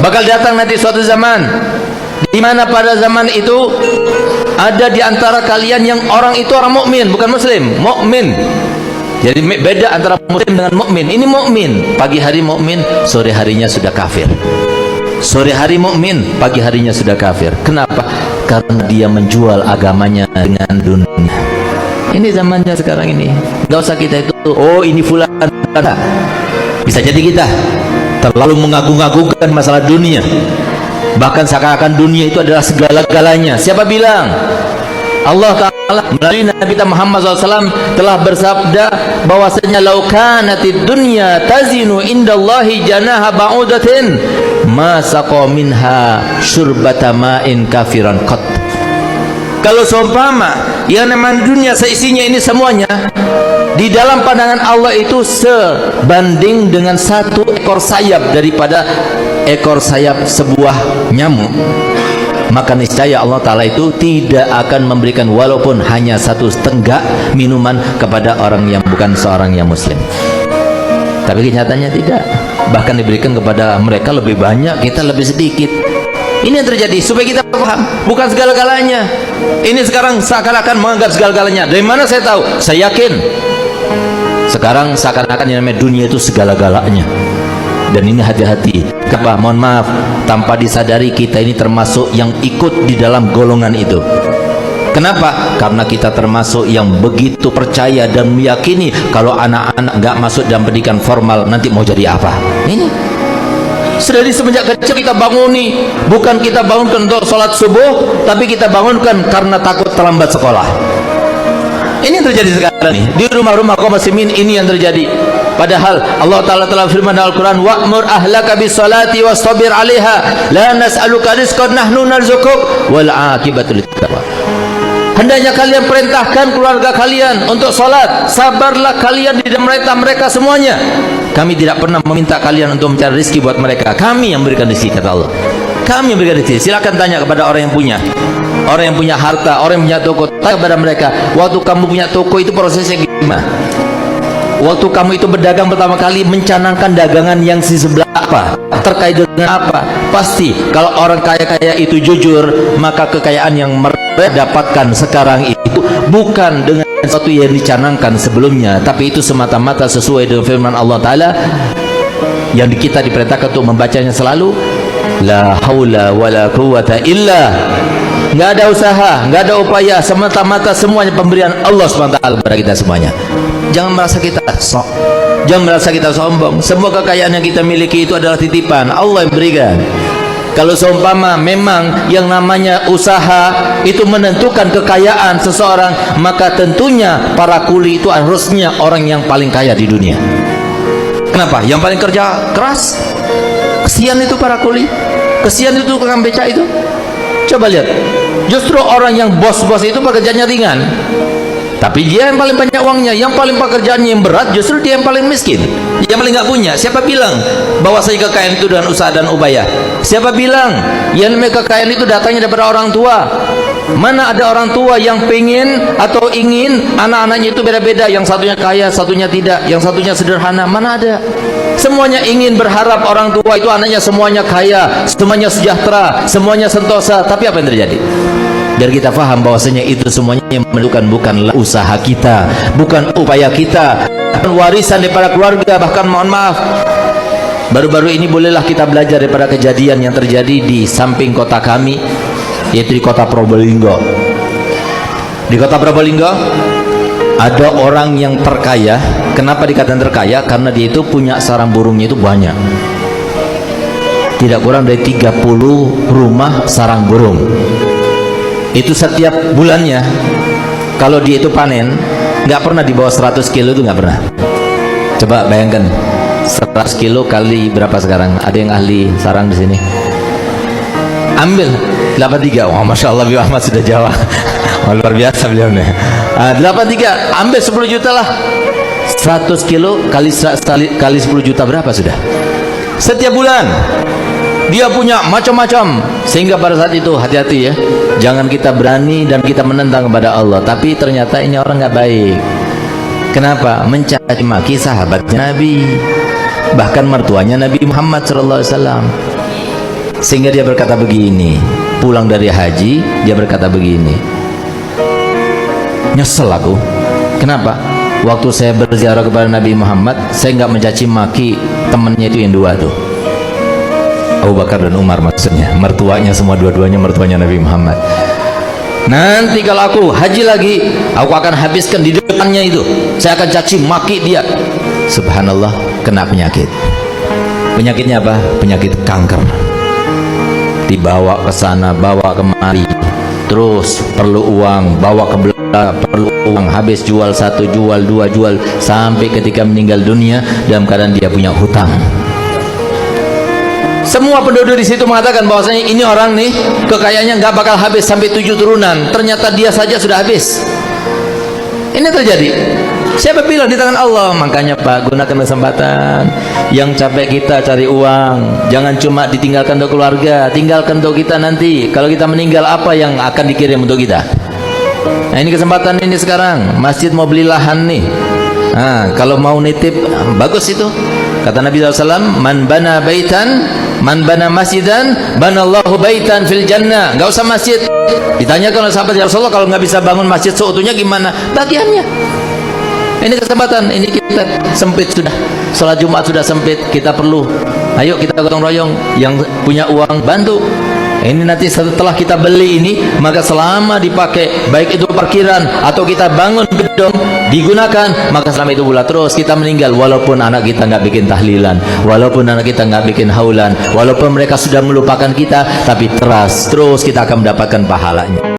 Bakal datang nanti suatu zaman di mana pada zaman itu ada di antara kalian yang orang itu orang mukmin, bukan muslim, mukmin. Jadi beda antara muslim dengan mukmin. Ini mukmin, pagi hari mukmin, sore harinya sudah kafir. Sore hari mukmin, pagi harinya sudah kafir. Kenapa? Karena dia menjual agamanya dengan dunia. Ini zamannya sekarang ini. Gak usah kita itu, oh ini fulan. Bisa jadi kita terlalu mengagung-agungkan masalah dunia, bahkan seakan-akan dunia itu adalah segala-galanya. Siapa bilang? Allah Ta'ala melalui Nabi kita Muhammad SAW telah bersabda bahwasanya lau kanatid dunya tazinu indallahi janaha ba'udatin ma saqa minha syurbata ma'in kafiran qat. Kalau seumpama yang namanya dunia seisinya ini semuanya di dalam pandangan Allah itu sebanding dengan satu ekor sayap daripada ekor sayap sebuah nyamuk, maka niscaya Allah Ta'ala itu tidak akan memberikan walaupun hanya satu tenggak minuman kepada orang yang bukan seorang yang muslim. Tapi kenyataannya tidak, bahkan diberikan kepada mereka lebih banyak, kita lebih sedikit. Ini yang terjadi supaya kita paham, bukan segala-galanya. Ini sekarang seakan-akan menganggap segala-galanya. Dari mana saya tahu? Saya yakin sekarang seakan-akan yang namanya dunia itu segala-galanya. Dan ini hati-hati. Kenapa? Mohon maaf, tanpa disadari kita ini termasuk yang ikut di dalam golongan itu. Kenapa? Karena kita termasuk yang begitu percaya dan meyakini kalau anak-anak nggak masuk dalam pendidikan formal nanti mau jadi apa. Ini sudah di semenjak kecil kita banguni, bukan kita bangunkan untuk sholat subuh, tapi kita bangunkan karena takut terlambat sekolah. Ini yang terjadi sekarang nih di rumah-rumah kaum muslimin. Ini yang terjadi. Padahal Allah Ta'ala telah firman dalam Al-Quran, wa'mur ahlaka bis-salati wastabir 'alaiha la nas'aluka rizqan nahnu narzuquk wal 'aqibatu lit-taqwa. Hendaknya kalian perintahkan keluarga kalian untuk salat, sabarlah kalian di dalam mereka semuanya. Kami tidak pernah meminta kalian untuk mencari rezeki buat mereka, kami yang berikan rezeki, kata Allah. Kami yang berikan rezeki. Silakan tanya kepada orang yang punya, orang yang punya harta, orang yang punya toko, tanya kepada mereka, waktu kamu punya toko itu prosesnya gimana? Waktu kamu itu berdagang pertama kali mencanangkan dagangan yang di sebelah apa? Terkait dengan apa? Pasti kalau orang kaya-kaya itu jujur, maka kekayaan yang mereka dapatkan sekarang itu bukan dengan sesuatu yang dicanangkan sebelumnya, tapi itu semata-mata sesuai dengan firman Allah Ta'ala yang kita diperintahkan untuk membacanya selalu, la haula wala quwata illa. Nggak ada usaha, nggak ada upaya, semata-mata semuanya pemberian Allah SWT kepada kita semuanya. Jangan merasa kita sok, jangan merasa kita sombong. Semua kekayaan yang kita miliki itu adalah titipan Allah yang berikan. Kalau seumpama memang yang namanya usaha itu menentukan kekayaan seseorang, maka tentunya para kuli itu harusnya orang yang paling kaya di dunia. Kenapa? Yang paling kerja keras. Kesian itu para kuli, kesian itu tukang beca itu. Coba lihat, justru orang yang bos-bos itu pekerjaannya ringan, tapi dia yang paling banyak uangnya, yang paling pekerjaannya yang berat, justru dia yang paling miskin, yang paling nggak punya. Siapa bilang bahwasanya kekayaan itu dengan usaha dan upaya? Siapa bilang yang namanya kekayaan itu datangnya daripada orang tua? Mana ada orang tua yang pengen atau ingin anak-anaknya itu beda-beda, yang satunya kaya, satunya tidak, yang satunya sederhana? Mana ada? Semuanya ingin berharap orang tua itu anaknya semuanya kaya, semuanya sejahtera, semuanya sentosa. Tapi apa yang terjadi? Biar kita paham bahwasanya itu semuanya yang menentukan bukanlah usaha kita, bukan upaya kita, bukan warisan daripada keluarga. Bahkan mohon maaf, baru-baru ini bolehlah kita belajar daripada kejadian yang terjadi di samping kota kami, yaitu di kota Probolinggo. Di kota Probolinggo ada orang yang terkaya. Kenapa dikatakan terkaya? Karena dia itu punya sarang burungnya itu banyak, tidak kurang dari 30 rumah sarang burung. Itu setiap bulannya kalau dia itu panen nggak pernah di bawah 100 kilo, itu nggak pernah. Coba bayangkan 100 kilo kali berapa sekarang? Ada yang ahli sarang di sini? Ambil 83. Wah, masya Allah, Bibi Ahmad sudah jawab. Luar biasa beliau nih. 83, ambil 10 juta lah. 100 kilo kali 10 juta berapa sudah? Setiap bulan dia punya macam-macam. Sehingga pada saat itu hati-hati ya, jangan kita berani dan kita menentang kepada Allah, tapi ternyata ini orang nggak baik. Kenapa? Mencaci maki sahabatnya Nabi, bahkan mertuanya Nabi Muhammad SAW. Sehingga dia berkata begini, pulang dari haji dia berkata begini, nyesel aku. Kenapa? Waktu saya berziarah kepada Nabi Muhammad, saya nggak mencaci maki temannya itu yang dua tuh, Abu Bakar dan Umar, maksudnya mertuanya, semua dua-duanya mertuanya Nabi Muhammad. Nanti kalau aku haji lagi, aku akan habiskan di depannya itu, saya akan caci maki dia. Subhanallah, kena penyakit. Penyakitnya apa? Penyakit kanker. Dibawa ke sana, bawa kemari, terus perlu uang, bawa ke belakang, perlu uang, habis jual satu, jual dua, jual, sampai ketika meninggal dunia dalam keadaan dia punya hutang. Semua penduduk di situ mengatakan bahwasanya ini orang nih kekayaannya nggak bakal habis sampai 7 turunan. Ternyata dia saja sudah habis. Ini terjadi. Siapa bilang? Di tangan Allah. Makanya Pak, gunakan kesempatan. Yang capek kita cari uang, jangan cuma ditinggalkan untuk keluarga, tinggalkan untuk kita nanti. Kalau kita meninggal, apa yang akan dikirim untuk kita? Nah, ini kesempatan ini sekarang. Masjid mau beli lahan nih. Nah, kalau mau nitip, bagus itu. Kata Nabi SAW, man bana baitan, man bana masjidan, banallahu baitan fil jannah. Gak usah masjid. Ditanyakan oleh sahabat, ya Rasulullah, kalau nggak bisa bangun masjid seutuhnya gimana? Bagiannya. Ini kesempatan, ini kita sempit sudah. Sholat Jumat sudah sempit, kita perlu. Ayo kita gotong royong, yang punya uang bantu. Ini nanti setelah kita beli ini, maka selama dipakai, baik itu parkiran atau kita bangun gedung digunakan, maka selama itu pula terus kita meninggal. Walaupun anak kita nggak bikin tahlilan, walaupun anak kita nggak bikin haulan, walaupun mereka sudah melupakan kita, tapi terus kita akan mendapatkan pahalanya.